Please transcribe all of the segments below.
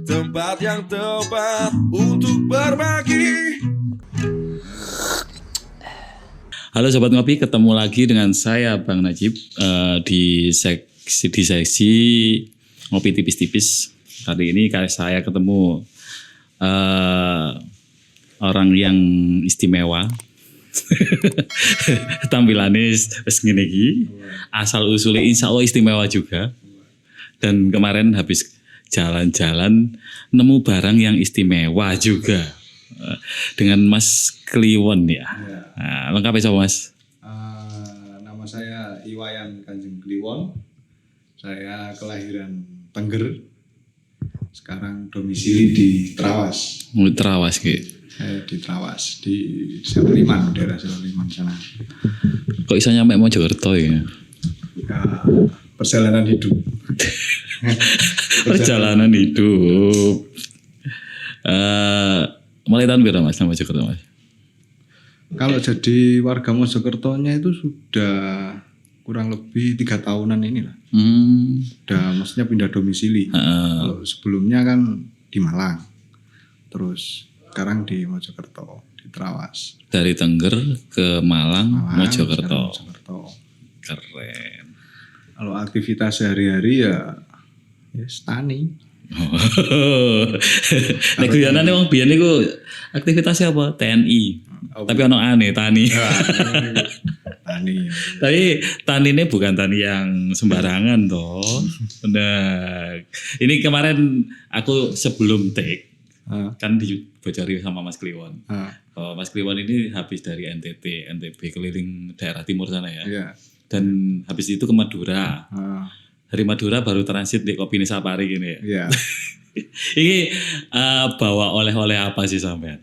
tempat yang tepat untuk berbagi. Halo Sobat Ngopi, ketemu lagi dengan saya Bang Najib di sesi Ngopi Tipis-Tipis. Kali ini saya ketemu orang yang istimewa. Tampilannya wis ngene iki, asal usulnya insya Allah istimewa juga. Dan kemarin habis jalan-jalan nemu barang yang istimewa juga. Dengan Mas Kliwon ya. Nah, lengkap ya Mas? Nama saya Iwayan Kanjeng Kliwon. Saya kelahiran Tengger. Sekarang domisili di Trawas. Trawas gitu. Saya di Trawas, di Seloliman, daerah Seloliman sana. Kok bisa nyampe Mojokerto ya? Ya, perjalanan hidup. Perjalanan hidup. Mulai tahun berapa Mas Mojokerto Mas? Kalau jadi warga Mojokertonya itu sudah kurang lebih 3 tahunan inilah. Udah maksudnya pindah domisili. Kalau sebelumnya kan di Malang. Terus sekarang di Mojokerto, di Trawas. Dari Tengger ke Malang Mojokerto. Mojokerto. Keren. Kalau aktivitas sehari-hari ya tani. Nek guyonane wong biyen niku aktivitasnya apa? TNI. Tapi ono aneh tani. Tani. Tapi tanine bukan tani yang sembarangan toh. Nah, ini kemarin aku sebelum take kan dibocori sama Mas Kliwon. Mas Kliwon ini habis dari NTB keliling daerah timur sana ya. Iya. Dan habis itu ke Madura. Dari Madura baru transit di Kopini Safari gini ya. Iya. Ini bawa oleh-oleh apa sih sampean?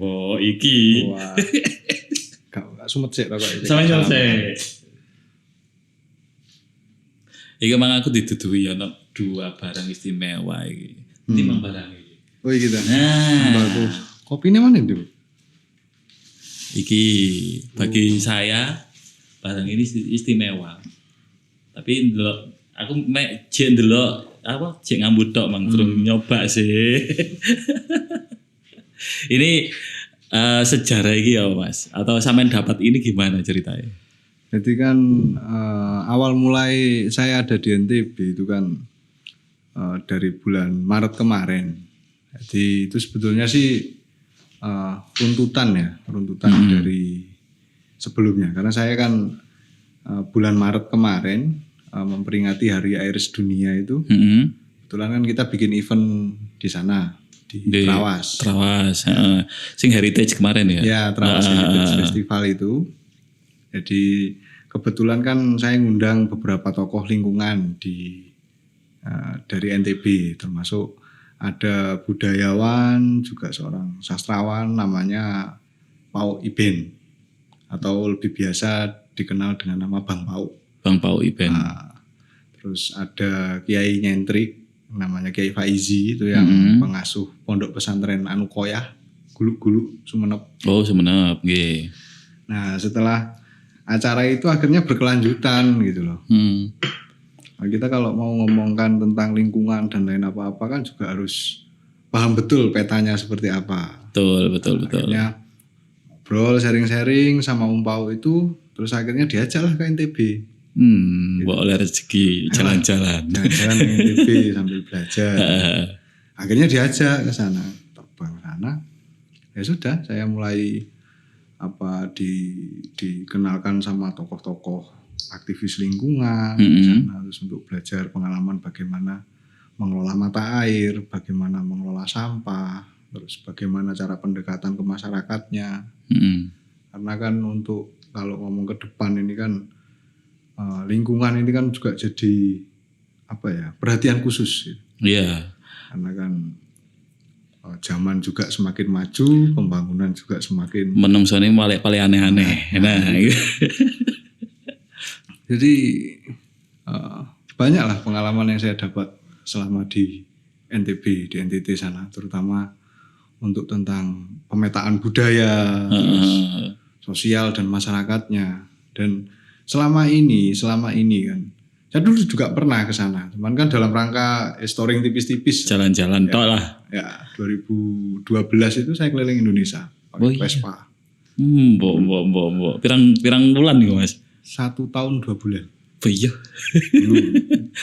Oh, iki. Wah. Gak sumet sih kok iki. Sampe selesai. Iki mang aku dituduhi ana 2 barang istimewa iki. Timbang barang iki. Oh iki ta. Nah, Bagus. Kopine mana itu? iki bagi saya barang ini istimewa. Tapi ndelok aku mek jek ndelok apa jek ngambut tok mang durung nyoba sih. Ini sejarah iki ya Mas atau sampean dapat ini gimana ceritanya? Jadi kan awal mulai saya ada di NTB itu kan dari bulan Maret kemarin. Jadi itu sebetulnya sih runtutan dari sebelumnya. Karena saya kan bulan Maret kemarin memperingati Hari Air Sedunia itu. Kebetulan kan kita bikin event di sana di Trawas. Sing heritage kemarin ya. Ya, Trawas Heritage Festival itu. Jadi kebetulan kan saya ngundang beberapa tokoh lingkungan dari NTB, termasuk ada budayawan, juga seorang sastrawan namanya Pau Iben atau lebih biasa dikenal dengan nama Bang Pau. Bang Pau Iben. Terus ada Kiai Nyentrik namanya Kiai Faizi itu yang pengasuh pondok pesantren Anukoyah Guluk-Guluk Sumenep. Oh, Sumenep, nggih. Nah, setelah acara itu akhirnya berkelanjutan gitu loh. Nah, kita kalau mau ngomongkan tentang lingkungan dan lain apa-apa kan juga harus paham betul petanya seperti apa. Betul. Akhirnya ngobrol, sharing-sharing sama Pau itu, terus akhirnya diajak lah ke NTB. Bawa oleh rezeki jalan-jalan. Jalan-jalan ke NTB sambil belajar. Akhirnya diajak ke sana, terbang ke sana. Ya sudah, saya mulai dikenalkan sama tokoh-tokoh aktivis lingkungan di sana, terus untuk belajar pengalaman bagaimana mengelola mata air, bagaimana mengelola sampah, terus bagaimana cara pendekatan ke masyarakatnya. Karena kan untuk kalau ngomong ke depan ini kan lingkungan ini kan juga jadi perhatian khusus. Iya. Karena kan zaman juga semakin maju, pembangunan juga semakin menungsone paling aneh-aneh. Nah, jadi banyaklah pengalaman yang saya dapat selama di NTB, di NTT sana, terutama untuk tentang pemetaan budaya, sosial dan masyarakatnya. Dan selama ini kan Saya dulu juga pernah ke sana, cuman kan dalam rangka touring tipis-tipis. Jalan-jalan tok lah. Ya, 2012 itu saya keliling Indonesia pakai Vespa. Mbok. Pirang bulan nih Mas? 1 tahun 2 bulan. Iya.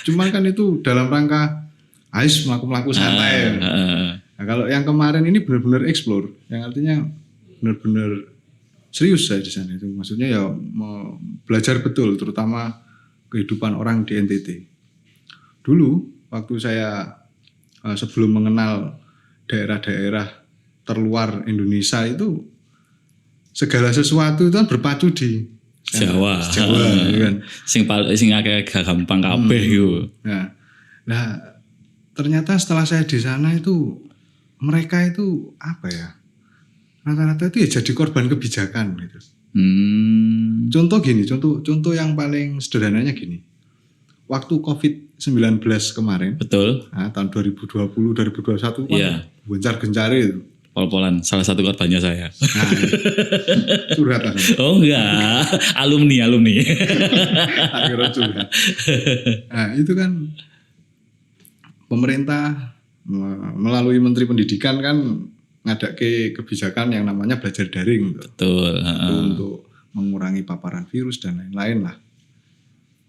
Cuman kan itu dalam rangka ais melaku santai. Nah, kalau yang kemarin ini benar-benar explore, yang artinya benar-benar serius saya di sana itu. Maksudnya ya belajar betul, terutama kehidupan orang di NTT. Dulu waktu saya sebelum mengenal daerah-daerah terluar Indonesia itu segala sesuatu itu kan berpacu di Jawa kan. Sing akeh gampang kabeh yo. Nah, ternyata setelah saya di sana itu mereka itu apa ya? Rata-rata itu ya jadi korban kebijakan gitu. Contoh gini, contoh yang paling sederhananya gini. Waktu COVID-19 kemarin, betul. Nah, tahun 2020, 2021 kan gencar-gencari itu. Pol-polan, salah satu korbannya saya. Nah, curhat. Oh enggak, alumni. Akhirnya curhat. Nah, itu kan pemerintah melalui Menteri Pendidikan kan ngadake kebijakan yang namanya belajar daring. Betul. Untuk mengurangi paparan virus dan lain-lain lah.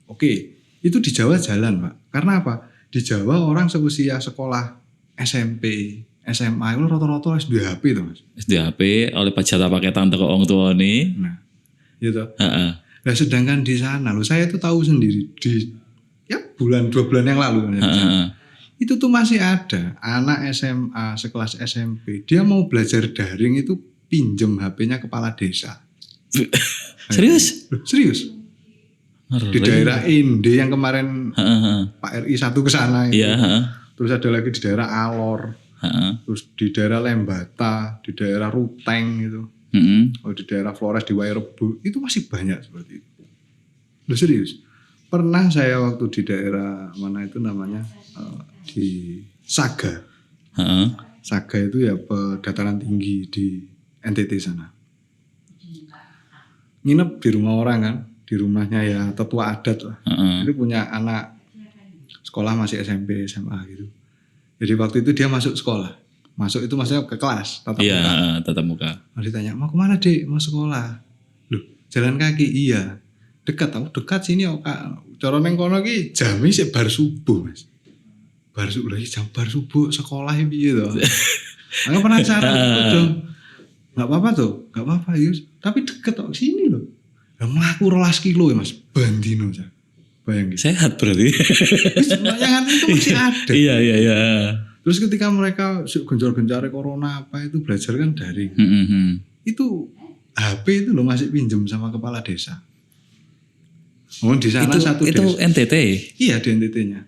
Oke, itu di Jawa jalan Pak. Karena apa? Di Jawa orang seusia sekolah SMP, SMA itu rata-rata SD HP itu Mas. SD HP oleh pajata paketan teko wong tua nih. Nah, gitu. Nah, sedangkan di sana loh saya itu tahu sendiri di bulan 2 bulan yang lalu itu tuh masih ada anak SMA sekelas SMP dia mau belajar daring itu pinjem HP-nya kepala desa. Serius? Serius. Di daerah Inde yang kemarin Pak RI 1 ke sana itu. Terus ada lagi di daerah Alor. Terus di daerah Lembata, di daerah Ruteng gitu. Di daerah Flores di Wairebo itu masih banyak seperti itu. Loh serius. Pernah saya waktu di daerah mana itu namanya di Saga. Saga itu ya dataran tinggi di NTT sana. Nginep di rumah orang kan, di rumahnya ya tetua adat lah. Itu punya anak sekolah masih SMP, SMA gitu. Jadi waktu itu dia masuk sekolah. Masuk itu maksudnya ke kelas tatap muka. Tatap muka. Ditanya, "Mau kemana, Dek?" "Mau sekolah." "Loh, jalan kaki?" "Iya." "Dekat tau, dekat sini kok, Kak." Cara neng kono ki jam sik bar subuh, Mas. Bar subuh lagi jam bar subuh sekolah piye to? Aku penasaran dong. Enggak apa-apa tuh, enggak apa-apa Yus. Tapi deket kok sini loh. Lah mlaku 12 kilo ya Mas, bandino aja. Bayangin. Sehat berarti. Yang itu masih ada. Iya. Terus ketika mereka gencar-gencar corona apa itu belajar kan daring. Itu HP itu loh masih pinjem sama kepala desa. Oh di sana itu, satu itu desa. NTT? Iya di NTT-nya.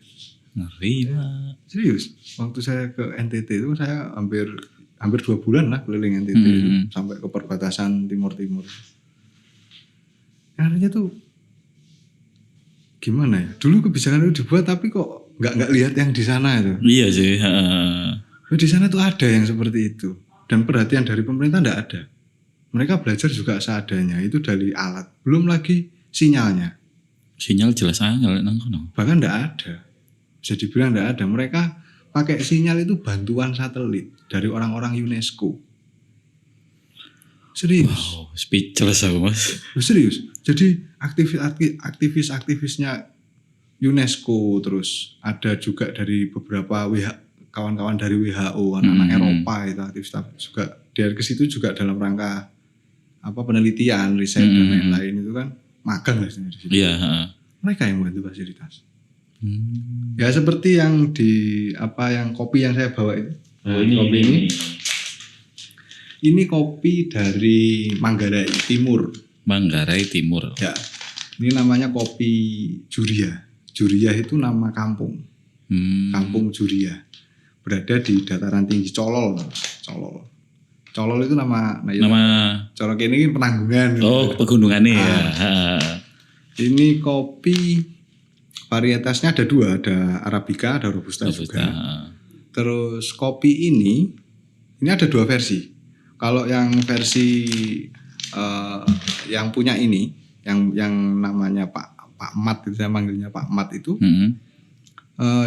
Ngeri Pak. Serius. Waktu saya ke NTT itu saya hampir 2 bulan lah keliling NTT itu, sampai ke perbatasan timur-timur. Akhirnya tuh gimana ya? Dulu kebijakan itu dibuat tapi kok nggak lihat yang di sana itu. Iya sih. Di sana tuh ada yang seperti itu dan perhatian dari pemerintah nggak ada. Mereka belajar juga seadanya itu dari alat, belum lagi sinyalnya. Sinyal jelas aja nang kono. Bahkan nggak ada, bisa dibilang nggak ada. Mereka pakai sinyal itu bantuan satelit dari orang-orang UNESCO. Serius. Wow, speechless aku Mas. Serius. Jadi aktivis-aktivisnya UNESCO, terus ada juga dari beberapa kawan-kawan dari WHO, anak-anak Eropa itu aktivis juga. Dari ke situ juga dalam rangka penelitian, riset dan lain-lain itu kan magang lah di situ. Iya. Mereka yang membantu fasilitas. Ya seperti yang yang kopi yang saya bawa itu. Kopi ini. Ini kopi dari Manggarai Timur. Manggarai Timur. Ya. Ini namanya kopi Juria. Juria itu nama kampung. Kampung Juria. Berada di dataran tinggi Colol. Colol itu nama Colol ini penanggungan. Oh, pegunungannya ya. Ini kopi varietasnya ada 2, ada Arabica, ada Robusta juga. Terus kopi ini ada 2 versi. Kalau yang versi yang punya ini, yang namanya Pak Mat itu saya manggilnya Pak Mat itu. Mm-mm.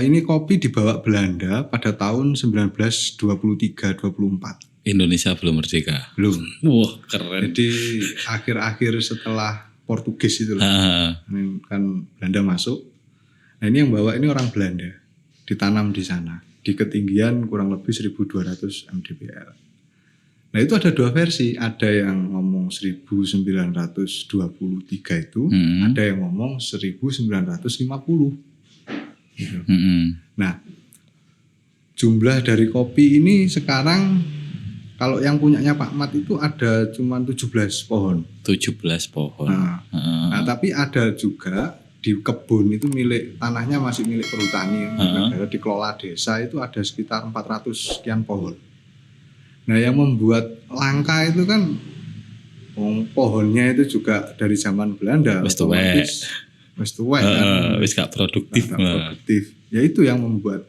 Ini kopi dibawa Belanda pada tahun 1923-24. Indonesia belum merdeka. Belum. Wah, keren. Jadi akhir-akhir setelah Portugis itu ini kan Belanda masuk. Nah ini yang bawa ini orang Belanda, ditanam di sana di ketinggian kurang lebih 1200 mdpl. Nah itu ada dua versi, ada yang ngomong 1923 itu, ada yang ngomong 1950. Gitu. Nah, jumlah dari kopi ini sekarang kalau yang punyanya Pak Mat itu ada cuma 17 pohon. 17 pohon. Nah, tapi ada juga di kebun itu tanahnya masih milik perhutani, dikelola desa itu ada sekitar 400 sekian pohon. Nah, yang membuat langka itu kan pohonnya itu juga dari zaman Belanda. Wis tuwek. Wis gak produktif. Ya itu yang membuat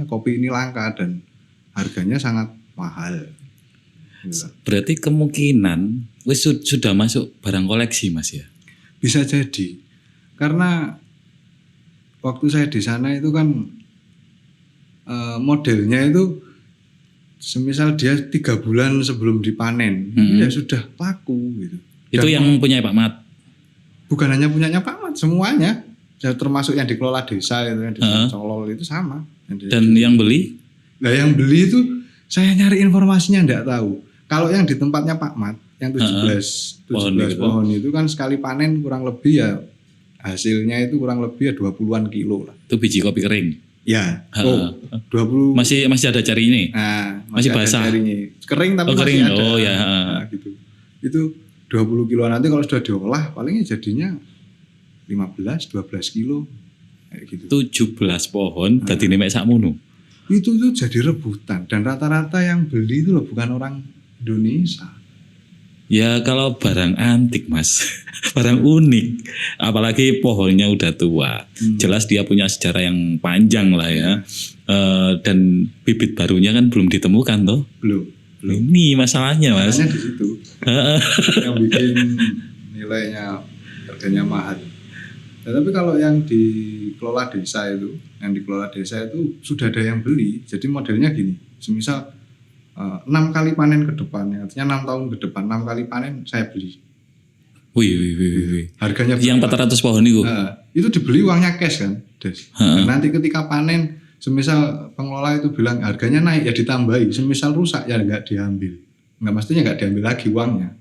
kopi ini langka dan harganya sangat mahal. Berarti kemungkinan wis sudah masuk barang koleksi Mas ya? Bisa jadi. Karena waktu saya di sana itu kan modelnya itu semisal dia 3 bulan sebelum dipanen, ya sudah laku gitu. Itu yang punya Pak Mat? Bukan hanya punyanya Pak Mat, semuanya. Termasuk yang dikelola desa itu, yang di Colol itu sama. Dan yang beli? Nah yang beli itu saya nyari informasinya enggak tahu. Kalau yang di tempatnya Pak Mat, yang 17 pohon itu kan sekali panen kurang lebih ya hasilnya itu kurang lebih ya 20-an kilo lah. Itu biji kopi kering? Ya. 20. Masih ada jari ini? Nah, masih basah? Kering tapi kering. Masih ada. Oh ya. Nah, gitu. Itu 20 kilo nanti kalau sudah diolah palingnya jadinya 15-12 kilo kayak gitu. 17 pohon dadi mek sakmono. Itu jadi rebutan dan rata-rata yang beli itu loh bukan orang Indonesia. Ya kalau barang antik Mas, barang unik, apalagi pohonnya udah tua, jelas dia punya sejarah yang panjang lah ya. Dan bibit barunya kan belum ditemukan toh? Belum. Ini masalahnya Mas. Masalahnya di situ. Yang bikin nilainya harganya mahal. Nah, tapi kalau yang dikelola desa itu, sudah ada yang beli. Jadi modelnya gini, semisal 6 kali panen ke depan, artinya 6 tahun ke depan, 6 kali panen saya beli. Wih. Harganya yang 400 pohon itu dibeli uangnya cash kan, Des. Dan nanti ketika panen, semisal pengelola itu bilang harganya naik ya ditambahi, semisal rusak ya nggak diambil, nggak diambil lagi uangnya.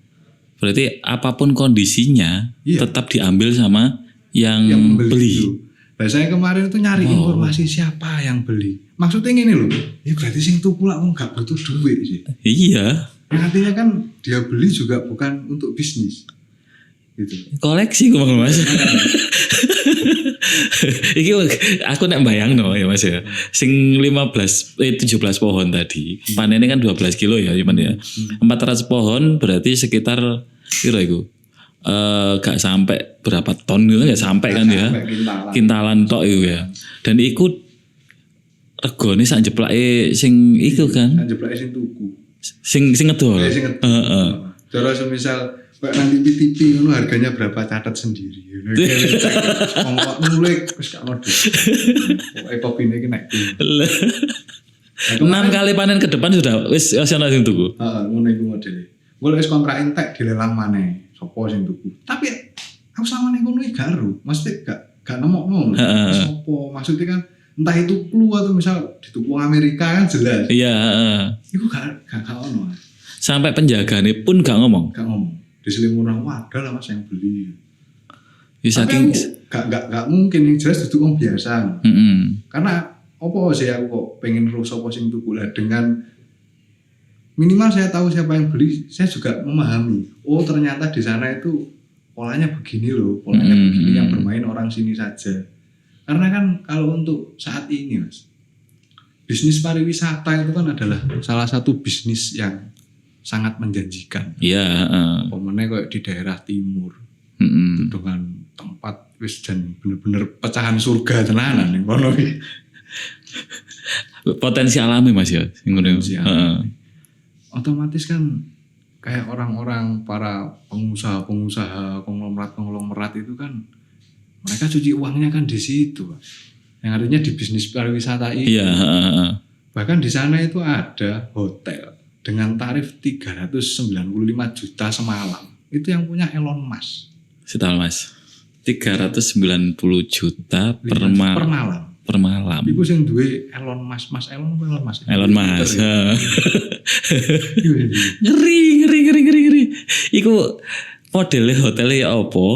Berarti apapun kondisinya tetap diambil sama yang beli. Nah, saya kemarin itu nyari informasi siapa yang beli. Maksudnya gini loh, ya berarti sing tuku lah nggak butuh duit sih. Iya. Artinya kan dia beli juga bukan untuk bisnis. Gitu. Koleksi kok Mas. Iki aku nek bayangno ya Mas ya. Sing 17 pohon tadi, panennya kan 12 kilo ya cuman ya. 400 pohon berarti sekitar kira iku. Gak sampai berapa ton gitu, gak sampai kan ya. Kintalan tok itu ya. Dan iku regane sak jeplake sing iku kan. Sak jeplake sing tuku. Sing ngedol. Heeh. Cara semisal kayak nanti TV ngono harganya berapa catat sendiri. Ongkok nulik wis gak ngono. Pokoke kopine iki naik. 6 kali panen ke depan sudah wis ana sing tuku. Heeh, ngono iku modele. Wis kontrak entek dilelang maneh. Sopo sing tuku. Tapi aku sama ning kono iki garo. Maksudnya gak nemokno. Sopo? Maksudnya kan entah itu clue atau misal dituku Amerika kan jelas. Iya, heeh. Iku gak ono. Sampai penjagane pun gak ngomong. Gak ngomong. Diselimurah wadah lah Mas yang beli. Ya saking gak mungkin yang jelas itu orang biasa. Karena apa sih aku kok pengen roh sapa sing tuku lah dengan minimal saya tahu siapa yang beli, saya juga memahami. Oh ternyata di sana itu polanya begini loh, polanya begini yang bermain orang sini saja. Karena kan kalau untuk saat ini Mas, bisnis pariwisata itu kan adalah salah satu bisnis yang sangat menjanjikan. Iya. Pemenang kayak di daerah timur, itu dengan tempat wis dan bener-bener pecahan surga tenanan nih kono. Potensi alami Mas ya. Otomatis kan kayak orang-orang para pengusaha konglomerat itu kan mereka cuci uangnya kan di situ, Pak. Yang artinya di bisnis pariwisata ini. Iya. Bahkan di sana itu ada hotel dengan tarif 395 juta semalam. Itu yang punya Elon Musk. Setal Mas. 390 juta per malam. Per malam. Iku sing duwe Elon Musk, Mas Elon apa Elon Musk? Elon Musk. Ngeri. Iku modelnya hotelnya ya apa?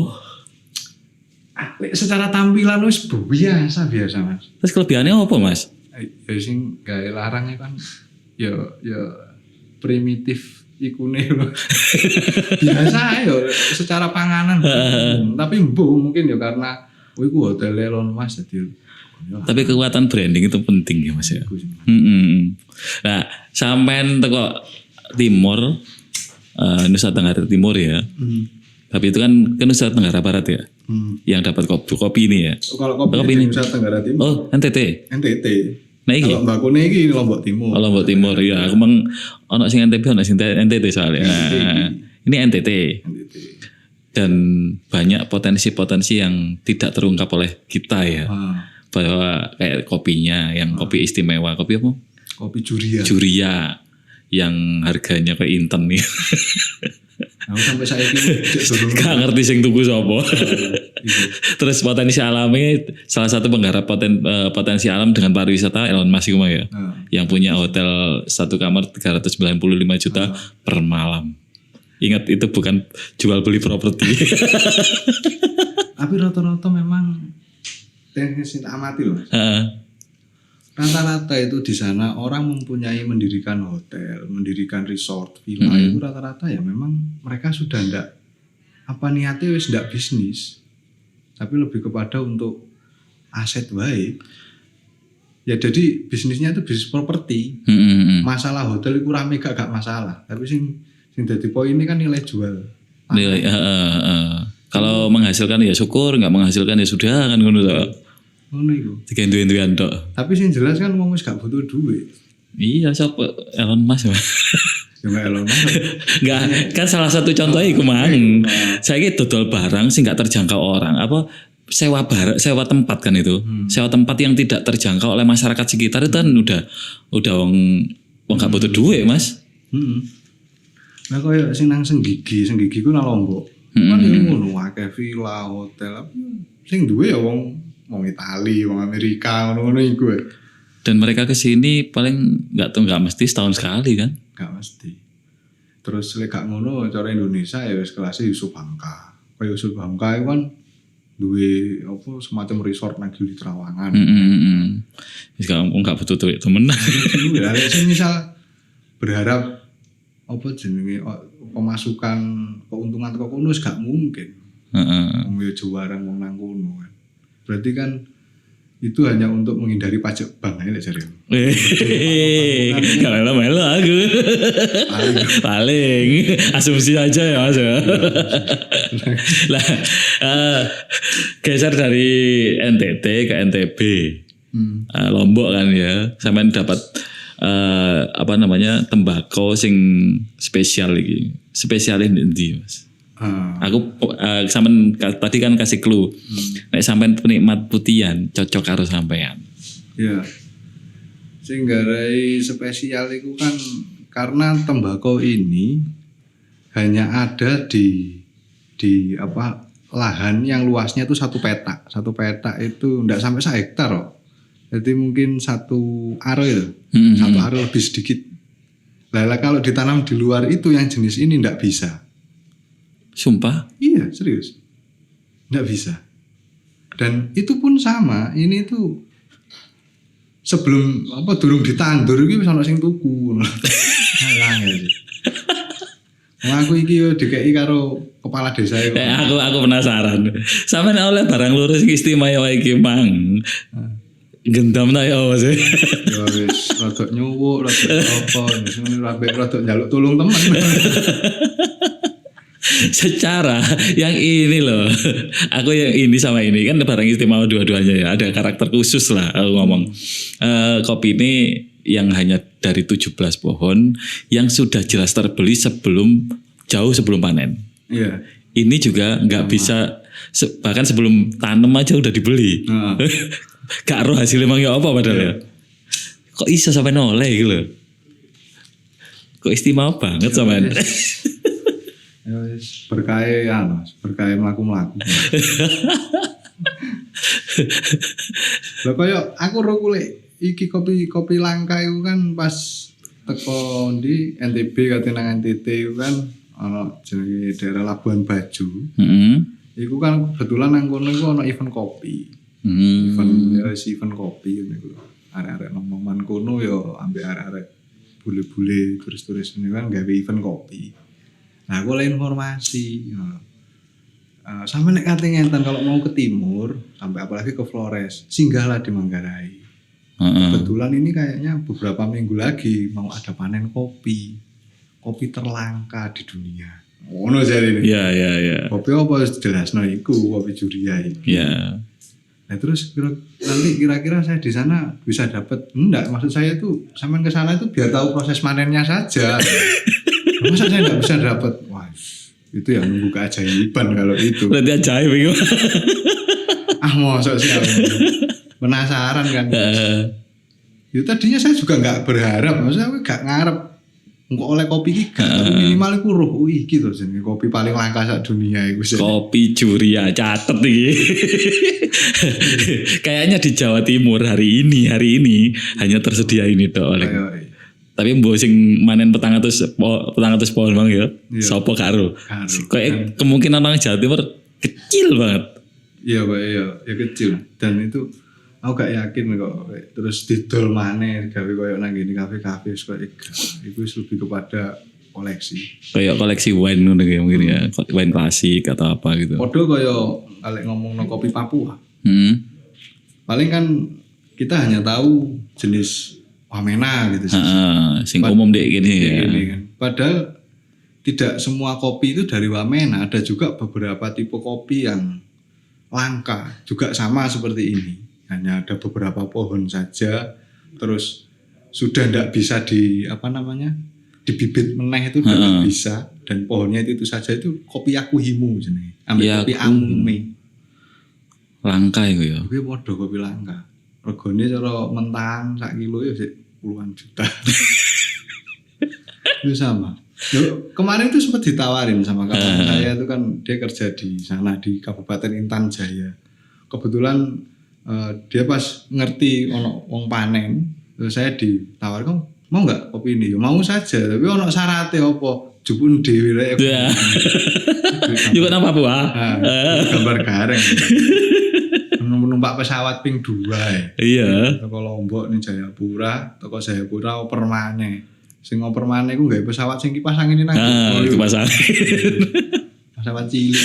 Secara tampilan wis biasa Mas. Terus kelebihannya apa Mas? Ya sing gawe larangnya kan ya primitif ikune lho. Biasa ya secara panganan. Tapi mungkin ya karena iku hotel Elon Musk jadi. Tapi kekuatan branding itu penting ya Mas ya. Nah, sampean teko timur Nusa Tenggara Timur ya. Tapi itu kan ke Nusa Tenggara Barat ya. Yang dapat kopi ini ya. Kalau kopi ini Nusa Tenggara Timur. Oh, NTT. Nah, kalau mbakune iki Lombok Timur. Oh, Lombok Timur ya. Aku mang ono sing NTB ono sing NTT soalnya. Nah, ini NTT. Dan banyak potensi-potensi yang tidak terungkap oleh kita ya. Bahwa kayak kopinya yang kopi istimewa, kopi apa? Kopi Juria. Juria yang harganya kayak Inten nih. Aku sampai saya ini gak ngerti sing tuku sapa. Terus potensi alamnya salah satu penggarap potensi alam dengan pariwisata Elon Musk ya. Yang punya hotel 1 kamar 395 juta per malam. Ingat itu bukan jual beli properti. Tapi rata-rata memang teknis amati loh. Rata-rata itu di sana orang mempunyai mendirikan hotel, mendirikan resort, villa itu rata-rata ya memang mereka sudah ndak apa niatnya wis ndak bisnis, tapi lebih kepada untuk aset baik. Ya jadi bisnisnya itu bisnis properti. Masalah hotel itu rame gak masalah, tapi sing dadi poin ini kan nilai jual. Nilai kalau menghasilkan ya syukur, nggak menghasilkan ya sudah kan ngono to. Ngono iku. Tiga duit-duitan tok. Tapi sing jelas kan wong wis gak butuh duit. Iya, siapa Elon Musk. Ya Elon Musk. Enggak, kan salah satu contohnya iku mang. Saiki dodol barang sing gak terjangkau orang, apa sewa tempat kan itu. Sewa tempat yang tidak terjangkau oleh masyarakat sekitar itu kan udah wong gak butuh duit, Mas. Nah koyo sing nang Senggigi ku nang Lombok. Kan ngono akeh villa, hotel. Sing duwe ya wong Itali, wong Amerika, ngono iku. Dan mereka ke sini paling nggak mesti setahun sekali kan? Nggak mesti. Terus lek gak ngono cara Indonesia ya wis kelasnya Yusuf Hamka. Kayak Yusuf Hamka itu kan duwe apa semacam resort nang Gili Trawangan. Wis nggak butuh duit temenan. Lah misal berharap apa jenenge pemasukan keuntungan teko kono wis gak mungkin. Wong yo juara wong nang kono kan. Berarti kan itu hanya untuk menghindari pajak bank ya jare. Kalau melo aku. Paling asumsi aja ya Mas. Lah geser dari NTT ke NTB. Lombok kan ya. Sampean dapat tembakau sing spesial iki. Spesialis ndi Mas? Aku sampean tadi kan kasih clue. Nek sampean penikmat putihan cocok karo sampean. Ya. Sing garai spesial itu kan karena tembakau ini hanya ada di lahan yang luasnya itu 1 petak. 1 petak itu enggak sampai 1 hektar loh. Jadi mungkin 1 are itu. 1 are lebih sedikit. Lah kalau ditanam di luar itu yang jenis ini enggak bisa. Sumpah? Iya, serius. Nggak bisa. Dan itu pun sama, ini tuh sebelum durung ditandur iki wis ana sing tuku. Halang ya. Aku iki yo dikeki karo kepala desa iku. Aku penasaran. Sampeyan oleh barang lurus iki istimewa iki, Mang. Gendam ta ya Mas. Ya wis rada nyuwuk, rada apa, wis ngene rada njaluk tulung teman. Secara yang ini loh, aku yang ini sama ini kan barang istimewa dua-duanya ya, ada karakter khusus lah aku ngomong. Kopi ini yang hanya dari 17 pohon yang sudah jelas terbeli jauh sebelum panen. Iya. Ini juga nggak bisa bahkan sebelum tanam aja udah dibeli. Gak roh hasilnya emang ya apa padahal ya. Kok bisa sampai noleh gitu loh. Kok istimewa banget sama berkah mlaku-mlaku. Lah koyo aku ro kulik iki kopi langka iku kan pas teko di NTB kate nang NTT iku kan ana jenenge daerah Labuan Bajo. Iku kan kebetulan nang kono iku ana event kopi. Event kopi niku. Arek-arek nomoman kono ya ambek arek-arek bule-bule turis-turis ini kan gawe event kopi. Nah, aku oleh informasi. Sampai nek kate ngenten kalau mau ke timur, sampai apalagi ke Flores, singgahlah di Manggarai. Kebetulan ini kayaknya beberapa minggu lagi mau ada panen kopi. Kopi terlangka di dunia. Ngono jare ini. Iya. Kopi apa jelasno iku, kopi Juria iki. Iya. Nah, terus nanti kira-kira saya di sana bisa dapat enggak? Maksud saya tuh sampean ke sana itu biar tahu proses manennya saja. Masa saya enggak bisa dapat? Wah, itu yang nunggu keajaiban kalau itu. Berarti ajaib itu. Mosok sih penasaran kan. Itu tadinya saya juga enggak berharap, maksudnya aku enggak ngarep engko oleh kopi iki tapi minimal iku roh iki to jenenge kopi paling langka sak dunia iku. Kopi Juria catet iki. Kayaknya di Jawa Timur hari ini hanya tersedia ini tok oleh. Tapi mbok sing manen petang atus pohon bang ya. Sopo karo. Kayak kemungkinan orang Jawa Timur kecil banget. Iya, Pak, ya kecil. Dan itu aku gak yakin kok terus didol maneh gawe koyo nang ngene kafe-kafe kok iku lebih kepada koleksi. Kayak koleksi wine ngono ya mungkin ya. Wine klasik atau apa gitu. Padha koyo kalek ngomongno kopi Papua. Paling kan kita hanya tahu jenis Wamena gitu sih. Sing umum dek gini ya. Kan. Padahal tidak semua kopi itu dari Wamena, ada juga beberapa tipe kopi yang langka, juga sama seperti ini. Hanya ada beberapa pohon saja, terus sudah tidak bisa dibibit meneh itu tidak bisa, dan pohonnya itu saja itu kopi Yakuhimu jenenge. Ambil kopi Amume. Langka itu ya. Kuwi padha kopi langka. Regane cara mentang sak kilo ya puluhan juta. Itu sama. Kemarin itu sempat ditawarin sama kawan saya itu kan dia kerja di sana di Kabupaten Intan Jaya. Kebetulan dia pas ngerti ono wong panen, terus saya ditawar, "Kamu mau nggak kopi ini?" Ya mau saja, tapi ono syaratnya apa? Jupun dhewe rek. Juga nang Papua. Gambar gareng. Numpak pesawat ping 2 Iya. Toko Lombok ning Jayapura, toko Jayapura oper maneh. Sing oper maneh ku gawe pesawat sing kipas angin nang. Kipas angin. Pesawat cilik.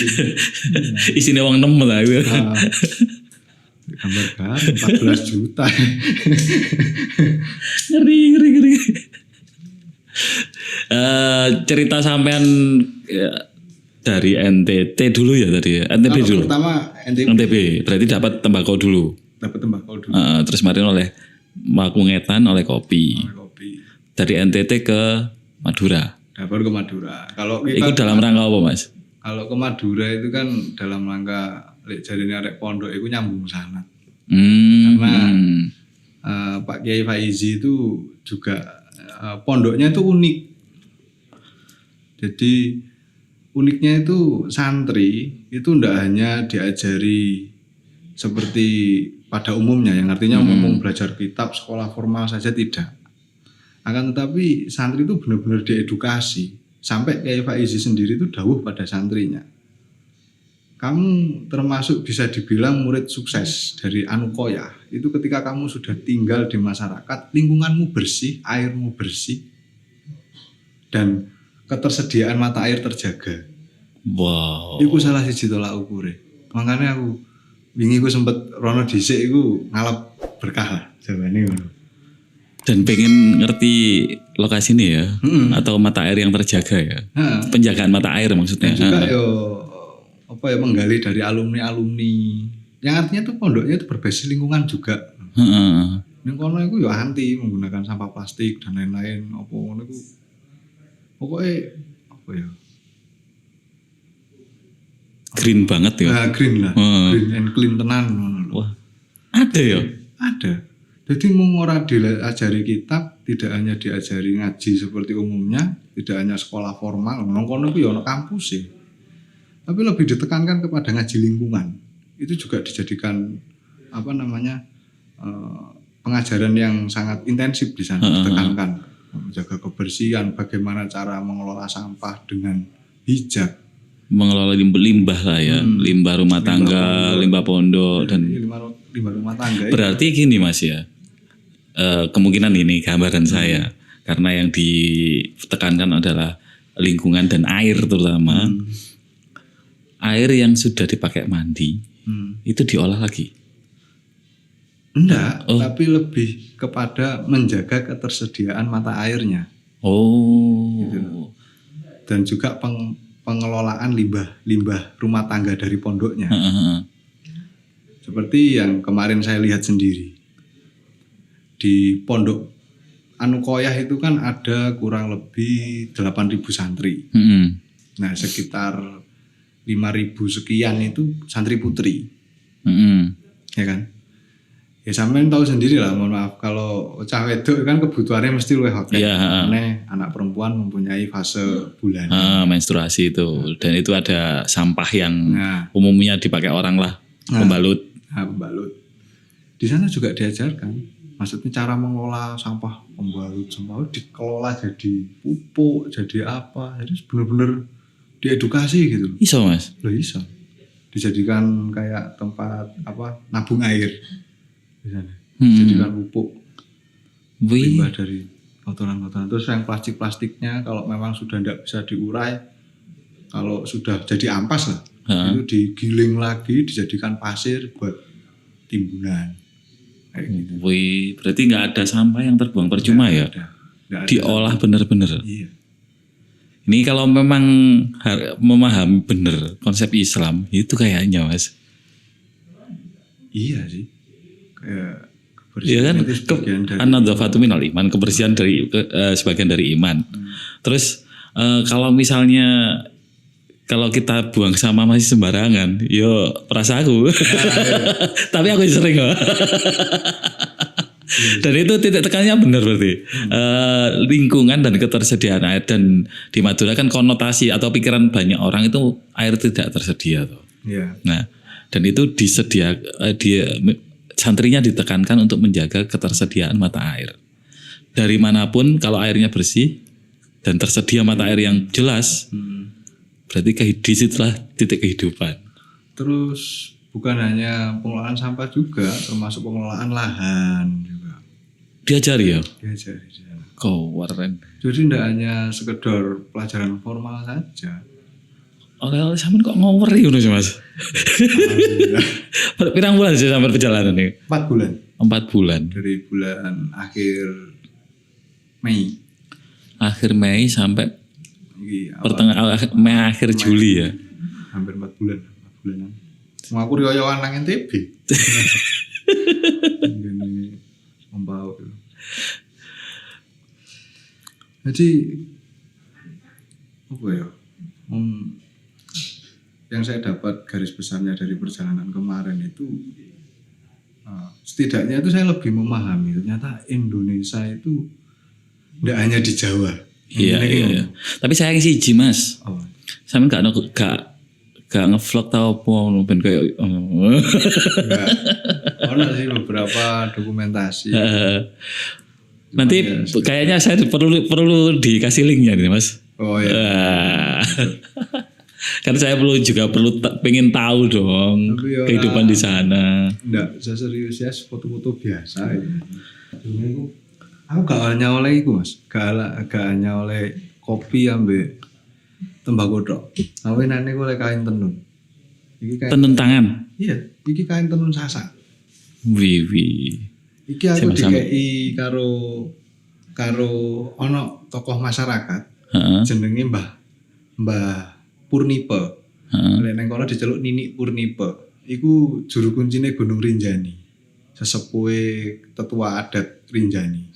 Isine wong 6 ta iku. Gambar kan 14 juta. Ngeri. Cerita sampean dari NTT dulu ya tadi ya. NTB dulu. Pertama NTB berarti dapat tembakau dulu. Terus kemarin oleh Makungetan oleh kopi. Dari NTT ke Madura. Dapat ke Madura. Kalau itu dalam rangka apa, Mas? Kalau ke Madura itu kan dalam rangka lek jarine arek pondok itu nyambung sanad. Karena Pak Kiai Faizi itu juga pondoknya itu unik. Jadi uniknya itu santri itu ndak hanya diajari seperti pada umumnya yang artinya ngomong belajar kitab sekolah formal saja tidak. Akan tetapi santri itu benar-benar diedukasi sampai Kiai Faizi sendiri itu dawuh pada santrinya. Kamu termasuk bisa dibilang murid sukses dari Anukoya. Itu ketika kamu sudah tinggal di masyarakat, lingkunganmu bersih, airmu bersih, dan ketersediaan mata air terjaga. Wow. Iku salah siji tolak ukure. Makanya aku wingi ku sempet rono dhisik iku ngalap berkah lah jawane ngono. Dan pengen ngerti lokasi ini ya, atau mata air yang terjaga ya. Penjagaan mata air maksudnya. Dan juga menggali dari alumni-alumni. Yang artinya tuh pondoknya itu berbasis lingkungan juga. Ning kono iku ya anti menggunakan sampah plastik dan lain-lain. Apa ngono iku pokoknya apa ya? Green banget ya. Nah, green lah. Green and clean tenan ngono lho. Wah. Ada ya? Ada. Jadi mau ora diajari kitab, tidak hanya diajari ngaji seperti umumnya, tidak hanya sekolah formal, nang kono iku ya ono kampus sih. Tapi lebih ditekankan kepada ngaji lingkungan. Itu juga dijadikan apa namanya? Pengajaran yang sangat intensif di sana, ditekankan menjaga kebersihan, bagaimana cara mengelola sampah dengan bijak, mengelola limbah lah ya, limbah rumah tangga, limbah pondok dan limbah rumah tangga. Berarti gini Mas ya, kemungkinan ini gambaran saya, karena yang ditekankan adalah lingkungan dan air terutama, air yang sudah dipakai mandi itu diolah lagi. Enggak, tapi lebih kepada menjaga ketersediaan mata airnya. Gitu. Dan juga pengelolaan limbah rumah tangga dari pondoknya. Seperti yang kemarin saya lihat sendiri. Di pondok Anukoyah itu kan ada kurang lebih 8.000 santri. Nah, sekitar 5.000 sekian itu santri putri. Ya kan? Ya sampean tahu sendiri lah, mohon maaf kalau cah wedok kan kebutuhannya mesti luwih akeh. Karena anak perempuan mempunyai fase bulan. Menstruasi itu, dan itu ada sampah yang umumnya dipakai orang lah, pembalut. Pembalut. Di sana juga diajarkan, maksudnya cara mengelola sampah pembalut, sampah dikelola jadi pupuk, jadi apa, jadi benar-benar diedukasi gitu. Iso Mas? Loh iso. Dijadikan kayak tempat apa nabung air. Jadikan pupuk limbah dari kotoran-kotoran. Terus yang plastiknya kalau memang sudah tidak bisa diurai, kalau sudah jadi ampas lah, itu digiling lagi, dijadikan pasir buat timbunan. Gitu. Berarti nggak ada sampah yang terbuang percuma ya? Nggak diolah benar-benar. Iya. Ini kalau memang memahami benar konsep Islam itu kayaknya Mas. Iya sih. Kayak iya kan, an-nadhafatu minal iman, kebersihan dari sebagian dari iman. Terus kalau misalnya kalau kita buang sampah masih sembarangan, yo perasa aku. Tapi aku sering kok. Dan itu titik tekannya benar berarti. Lingkungan dan ketersediaan air, dan di Madura kan konotasi atau pikiran banyak orang itu air tidak tersedia tuh. Yeah. Nah, dan itu santrinya ditekankan untuk menjaga ketersediaan mata air. Dari manapun kalau airnya bersih dan tersedia mata air yang jelas, berarti di situlah titik kehidupan. Terus bukan hanya pengelolaan sampah juga, termasuk pengelolaan lahan juga. Diajari ya? Diajari di sana. Keren. Jadi tidak hanya sekedar pelajaran formal saja. Oleh sampean kok ngoweri ngono sih Mas. Pirang bulan sih sampai perjalanan ini? 4 bulan. 4 bulan. Dari bulan akhir Mei. Akhir Mei sampai pertengahan Mei akhir Juli ya. Hampir 4 bulan. 4 bulanan. Mau aku riyoyoan nang NTB. Ini membawa. Jadi apa ya? Yang saya dapat garis besarnya dari perjalanan kemarin itu setidaknya itu saya lebih memahami ternyata Indonesia itu tidak hanya di Jawa. Iya. Tapi saya sih Mas. Saya nggak ngevlog tau apa ben kayak. Ada sih beberapa dokumentasi. Nanti kayaknya saya perlu dikasih linknya nih Mas. Oh iya. Karena saya pengen tahu dong kehidupan di sana. Enggak, saya serius ya, foto-foto biasa ya. Aku gak hanya oleh itu Mas, gak hanya oleh kopi ambek tembakau tok. Aku nane oleh kain tenun. Tenun tangan. Iya, iki kain tenun sasak. Wiwi. Iki aku dikei karo ono tokoh masyarakat. Jenenge Mbah Purnipa. Lek nang kono diceluk Nini Purnipa. Iku juru kuncine Gunung Rinjani. sesepuhe tetua adat Rinjani.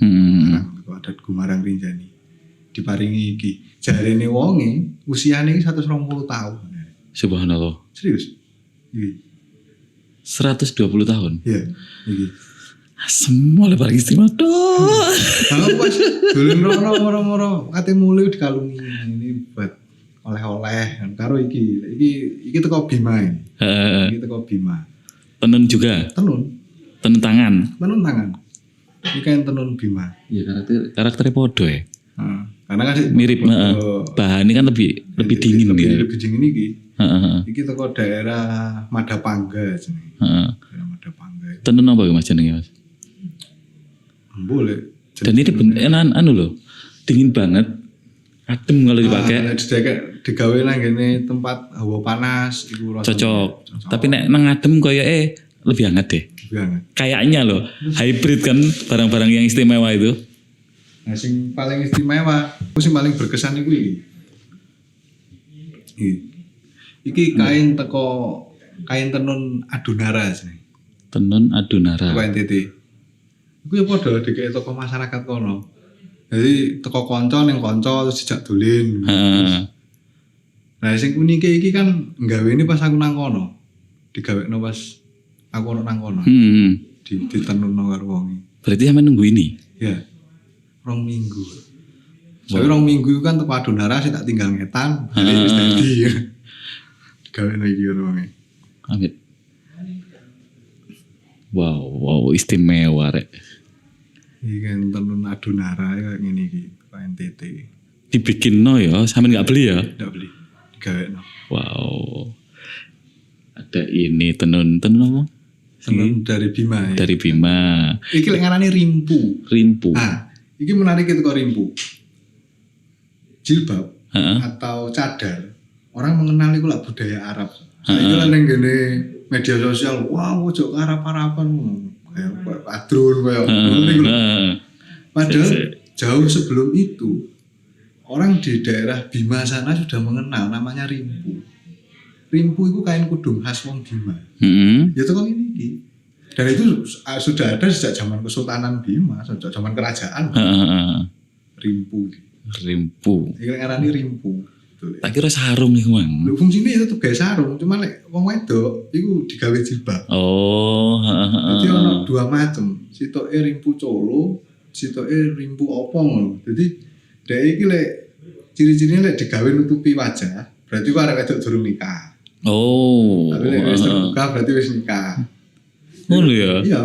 Tetua adat Gumarang Rinjani. Diparingi iki. Jarene wonge usiane iki 120 tahun. Subhanallah. Serius? Iki. 120 tahun. Iya, iki. Semua lebar istimewa toh. Kalau pas dolen rono moro-moro kate mulai dikalungi ini buat oleh-oleh karo iki teko Bima ini. Iki teko Bima. Tenun juga. Tenun tangan. Iki kan tenun Bima. Iya karakternya podo ya. Karena kan mirip bahan ini kan lebih dingin ya. Lebih dingin iki. Iki teko daerah Madapangga jenenge. Daerah Madapangga. Tenun apa Mas jenenge Mas? Boleh. Dan ini anu loh, dingin banget, adem kalau dipakai. Digawe nang ngene tempat hawa panas, iku rasanya cocok. Tapi nek nang adem koyo lebih hangat deh. Lebih hangat. Kayaknya loh, hybrid kan barang-barang yang istimewa itu. Nah, sing paling istimewa, aku sing paling berkesan iku iki. Iki kain tenun Adunara sih. Tenun Adunara. Teko NTT. Iku ya padha dikek toko masyarakat kono. Jadi teko kanca ning kanca terus dijak dolen. Nah sing unike iki kan nggaweni pas aku nang kono. Digawekno pas aku nang kono. Ditenunno karo wong. Berarti sampe nunggu ini? Ya. 2 minggu. Soale 2 minggu kan teko Adunara sih tak tinggal ngetan. Jadi wis dadi. Digawekno iki karo wong. Amit. Wow, istimewa rek. Iki kan tenun Adunara ya ngene iki, NTT. Dibikinno ya, sampean enggak beli ya? Enggak beli. Digawekno. Wow. Ada ini tenun apa? Tenun dari Bima ya. Dari Bima. Iki lek ngarani rimpu. Ah, iki menarik itu kok rimpu. Jilbab atau cadar. Orang mengenal itu lah budaya Arab. Saya kira neng gini media sosial, wow, ojo Arab-Araban, kayak padrun, kayak padahal jauh sebelum itu orang di daerah Bima sana sudah mengenal namanya rimpu. Rimpu itu kain kudung khas wong Bima. Ya itu kok ini. Dan itu sudah ada sejak zaman Kesultanan Bima, sejak zaman kerajaan. Rimpu. Ini ngarani rimpu. Tak kira sarung iku, Mang. Lho fungsine itu gawe sarung, cuma lek wong wedok iku digawe jilbab. Oh, Jadi ono 2 macam, sitoke rimpu colo, sitoke rimpu opo ngono. Jadi dhek iki lek ciri-cirine lek digawe nutupi wajah, berarti ku arek wedok durung nikah. Oh. Tapi lek wis terbuka berarti wis nikah. Ngono ya. Iya.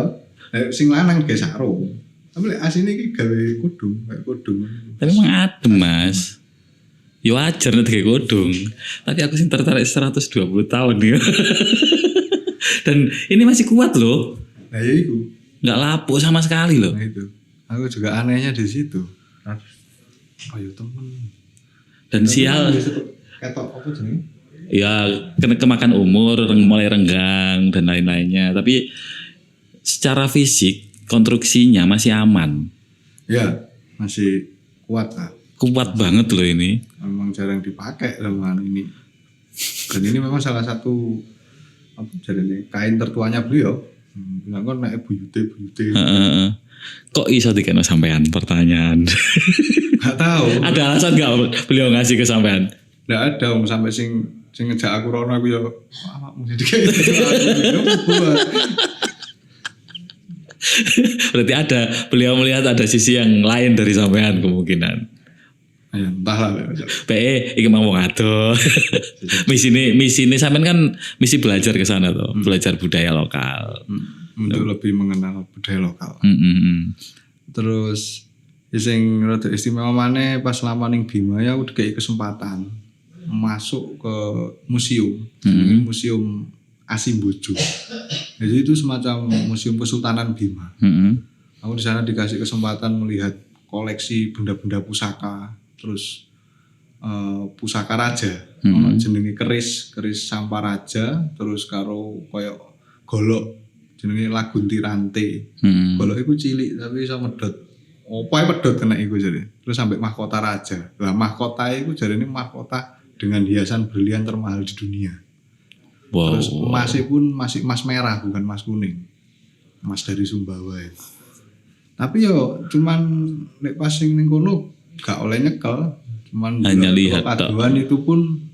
Lek sing lanang gawe sarung. Tapi lek asine iki gawe kudung, kayak kudung. Tapi emang adem, Mas. Ya wajar nek kayak godong. Tapi aku sih tertarik 120 tahun ya. Dan ini masih kuat loh. Nah ya itu. Nggak lapuk sama sekali loh. Nah itu. Aku juga anehnya di situ. Ayo temen. Dan sial. Ketok apa jenenge? Ya kena kemakan umur, mulai renggang dan lain-lainnya. Tapi secara fisik konstruksinya masih aman. Ya masih kuat lah. Kuat banget loh ini. Memang jarang dipakai zaman ini. Dan ini memang salah satu apa jadinya kain tertuanya beliau. Bilang kan naik buyute. Kok iso dikene sampean pertanyaan? Gak tahu. Ada alasan gak beliau ngasih ke sampean? Nggak ada sampai sing ngejak aku rono aku ya awakmu dikene. Berarti beliau melihat ada sisi yang lain dari sampean kemungkinan. Ya entahlah. PE iki mau ngatur. misi ini sampean kan misi belajar ke sana tuh, belajar budaya lokal. Untuk lebih mengenal budaya lokal. Terus sing rada istimewa maneh pas lama ning Bima ya udah kayak kesempatan masuk ke museum. Museum Asimbojo. Jadi itu semacam museum Kesultanan Bima. Aku di sana dikasih kesempatan melihat koleksi benda-benda pusaka. Terus pusaka raja, jenenge keris sampah raja, terus karo koyo golok jenenge Lagunti Rante. Golok iku cilik tapi iso medhot. Opae pedhot kena iku jare. Terus sampai mahkota raja. Lah mahkota iku jarene mahkota dengan hiasan berlian termahal di dunia. Wow. Terus emasnya pun masih emas merah bukan emas kuning. Mas dari Sumbawa ya. Tapi yo cuman nek pas ning kono gak oleh nyekel, cuman hanya lihat paduan itu pun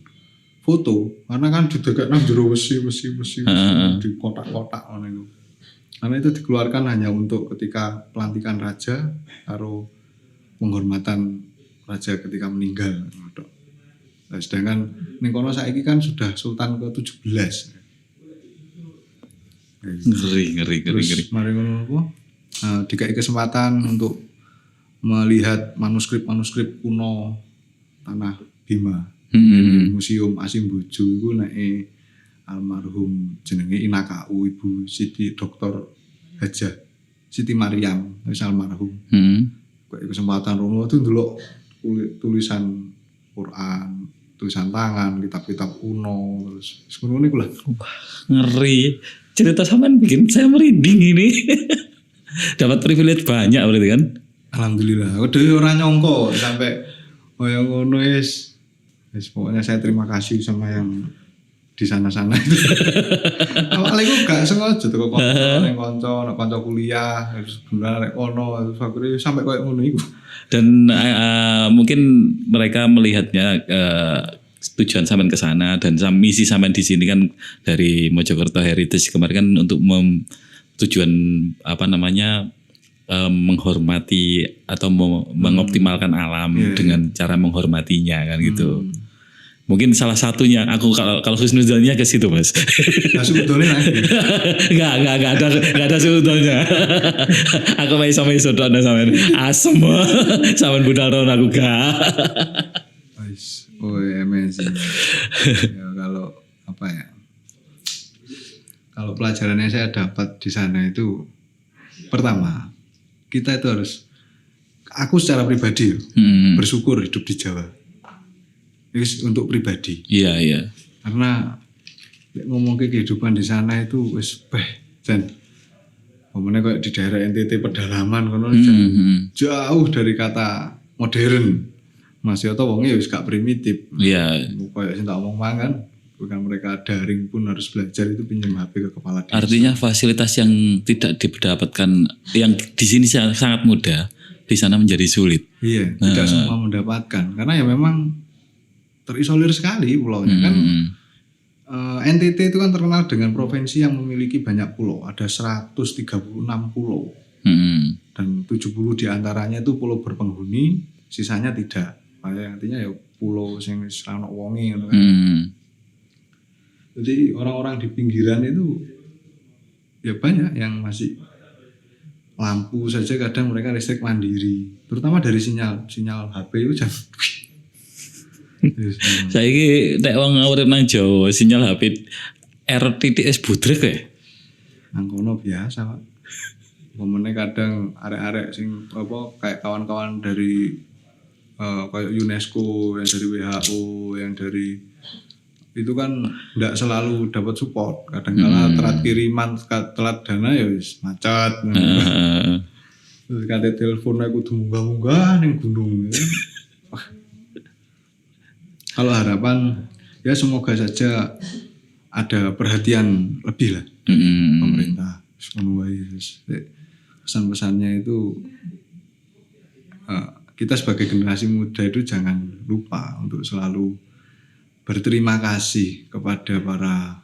foto, karena kan didekek nang jero wesi di kotak-kotak ngono iku. Karena itu dikeluarkan hanya untuk ketika pelantikan raja atau penghormatan raja ketika meninggal. Nah, sedangkan ning kono saiki kan sudah Sultan ke-17. Ngeri. Terus mari ngono apa? Dikai kesempatan untuk melihat manuskrip kuno tanah Bima. Museum Asimbojo iku nek almarhum jenenge Inakau Ibu Siti Dr. Hajah Siti Maryam wis almarhum. Kok kesempatan rono tuh ndelok tulisan Quran, tulisan tangan, kitab-kitab kuno, terus ngono niku lah. Ngeri. Cerita sampean bikin saya merinding ini. Dapat privilege banyak berarti kan? Alhamdulillah. Aku dhewe ora nyangka sampai koyo ngono wis pokoknya saya terima kasih sama yang di sana-sana itu. Awalnya gue gak sengaja tuh kanca kuliah, terus benar kono, terus akhirnya sampai kayak ngono itu. Dan mungkin mereka melihatnya tujuan sampean ke sana dan misi sampean di sini kan dari Mojokerto Heritage kemarin kan untuk tujuan menghormati atau mengoptimalkan alam dengan cara menghormatinya kan gitu. Mungkin salah satunya aku kalau husnuzonnya ke situ Mas. Nah, sebetulnya enggak ada sebetulnya. Aku main sama saudara sampean asem. Sampean budal ron aku gak. amazing. Ya, kalau apa ya? Kalau pelajarannya saya dapat di sana itu pertama, kita itu harus aku secara pribadi bersyukur hidup di Jawa. Untuk pribadi. Iya. Karena ngomong kehidupan di sana itu wis dan ngomongnya kayak di daerah NTT pedalaman kono jauh dari kata modern. Mas Yoto wongnya wis gak primitif. Iya. Kayak sing tak omong mangan, bukan mereka daring pun harus belajar itu pinjam HP ke kepala desa. Artinya fasilitas yang tidak didapatkan yang di sini sangat mudah, di sana menjadi sulit. Iya, tidak semua mendapatkan karena ya memang terisolir sekali pulaunya kan. NTT itu kan terkenal dengan provinsi yang memiliki banyak pulau. Ada 136 pulau. Dan 70 diantaranya itu pulau berpenghuni, sisanya tidak. Artinya ya pulau yang serana wongi gitu kan. Jadi orang-orang di pinggiran itu ya banyak yang masih lampu saja kadang mereka listrik mandiri. Terutama dari sinyal HP itu jangan. Saiki nek wong urip nang Jawa sinyal HP RTTS budrek ya. Nang kono biasa, Pak. Momennya kadang arek-arek sing apa kayak kawan-kawan dari kayak UNESCO, yang dari WHO, yang dari itu kan enggak selalu dapat support. Kadang-kala telat kiriman, telat dana ya wis macet. Terus kate telepon aku kudu munggah-munggah ning gunung. Kalau harapan ya semoga saja ada perhatian lebih lah pemerintah. Pesan-pesannya itu kita sebagai generasi muda itu jangan lupa untuk selalu berterima kasih kepada para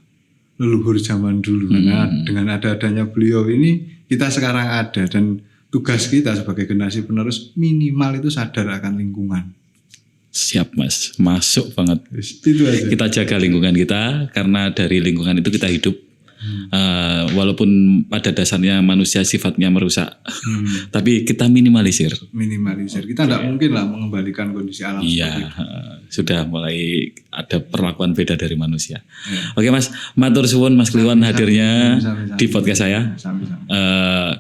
leluhur zaman dulu. Karena dengan adanya beliau ini kita sekarang ada dan tugas kita sebagai generasi penerus minimal itu sadar akan lingkungan. Siap Mas, masuk banget. Itu aja. Kita jaga lingkungan kita karena dari lingkungan itu kita hidup. Walaupun pada dasarnya manusia sifatnya merusak, tapi kita minimalisir. Kita tidak mungkin lah mengembalikan kondisi alam. Iya, sudah mulai ada perlakuan beda dari manusia. Oke Mas, matur suwun Mas Kliwon hadirnya di podcast saya.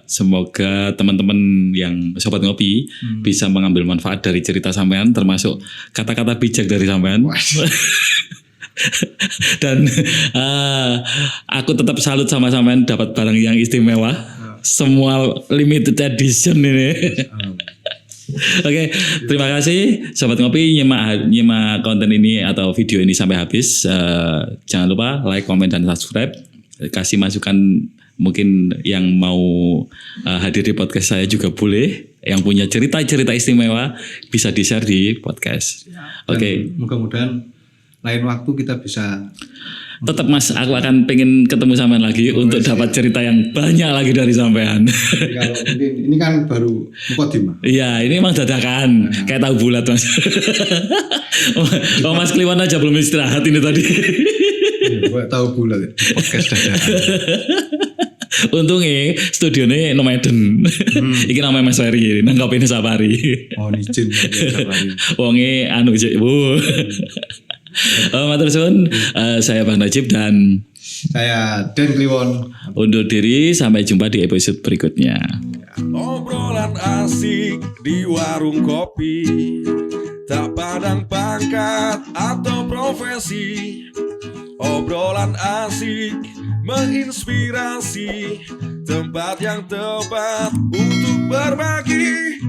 Semoga teman-teman yang sobat ngopi bisa mengambil manfaat dari cerita sampean, termasuk kata-kata bijak dari sampean. Dan aku tetap salut sama sampean dapat barang yang istimewa, semua limited edition ini. Oke, terima kasih sobat ngopi nyimak konten ini atau video ini sampai habis. Jangan lupa like, comment dan subscribe. Kasih masukan mungkin yang mau hadir di podcast saya juga boleh, yang punya cerita-cerita istimewa bisa di-share di podcast. Oke. Mudah-mudahan lain waktu kita bisa. Tetap Mas, aku akan pengen ketemu sampean lagi untuk dapat cerita yang banyak lagi dari sampean. Kalau mungkin ini kan baru mukadimah. Iya, ini emang dadakan, kayak tahu bulat Mas. Oh Mas Kliwon aja belum istirahat ini tadi. Iya, tahu bulat podcast dadakan. Untungnya studionya Nomaden. Iki namanya Mas Ferry, nanggapin Sapari. Oh, izin Sapari. Wonge anu sih, Bu. Matur suwun, saya Bang Najib dan saya Den Kliwon. Undur diri, sampai jumpa di episode berikutnya. Obrolan asik di warung kopi, tak pandang pangkat atau profesi. Obrolan asik menginspirasi, tempat yang tepat untuk berbagi.